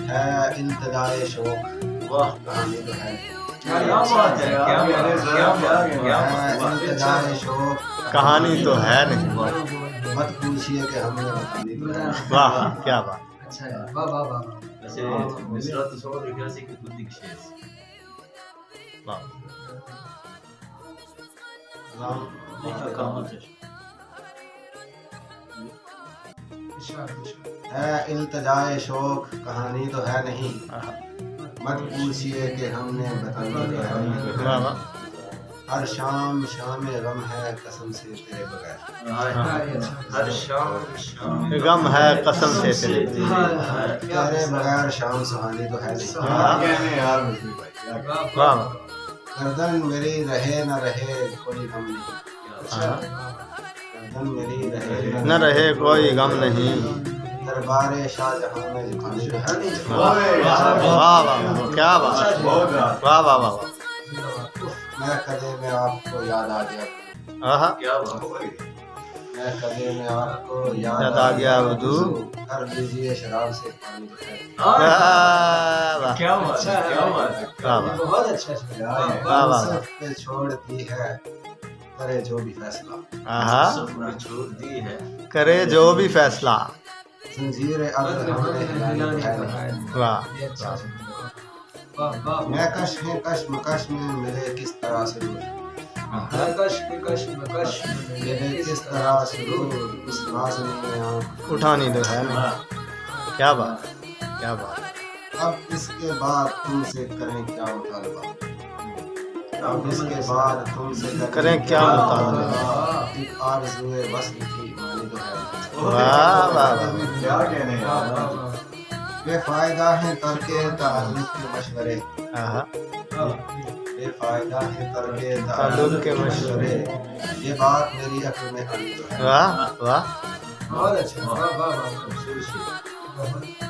ہے التجائے شوق، واہ کہانی تو ہے کیا بات ہے، کیا التجائے شوق، کہانی تو ہے نہیں. مت پوچھیے کہ ہم نے بتانی تو ہے. واہ کیا بات. اچھا ہے. واہ واہ واہ. ویسے مصرا تصور ایسی کہ خود کی شعر واہ. ہے التجائے شوق، کہانی تو ہے نہیں. مت پوچھیے کہ ہم نے بتانی تو ہے. واہ واہ. ہر شام شام غم ہے قسم سے تیرے بغیر. ہر شام شام غم ہے قسم سے تیرے. تیرے بغیر شام سہانی تو ہے نہیں. واہ واہ. گردن میری رہے نہ رہے کوئی غم نہیں. گردن میری رہے نہ رہے کوئی غم نہیں. دربار شاہ جہاں میں جھکانی تو ہے نہیں. واہ واہ واہ. کیا بات. واہ واہ واہ واہ. میں کدے میں آپ کو یاد آ گیا. آہا. کیا بات میں کدے میں آپ کو یاد آ گیا وضو. کر لیجیے شراب سے پانی تو ہے. واہ واہ. کیا بات ہے، کیا بات ہے. واہ واہ. بہت اچھا ہے. واہ واہ. صف پہ چھوڑ دی ہے کرے جو بھی فیصلہ. آہا. سب نے چھوڑ دی ہے کرے جو بھی فیصلہ. زنجیر عقل ہم نے ہلانی تو ہے نہیں. واہ. یہ اچھا ہے. واہ واہ. میں کش ہے کش مکش میں ملے کس طرح سے دور. کش کش کش. ملے کس طرح سے دور. اس نازنی میں آنکھ. اٹھانی تو ہے نہیں. کیا بات. کیا بات. اب اس کے بعد تم سے کریں کیا مطالبہ. اب اس کے بعد تم سے کریں کیا مطالبہ. ایک آرزوئے وصل کی مانی تو ہے. واہ واہ واہ. بے فائدہ ہے ترک تعلق کے مشورے. آہا. بے فائدہ ہے ترک تعلق کے مشورے. یہ بات میری عقل میں آنی تو ہے. واہ واہ. بہت اچھا. واہ واہ واہ. خوبصورت شعر.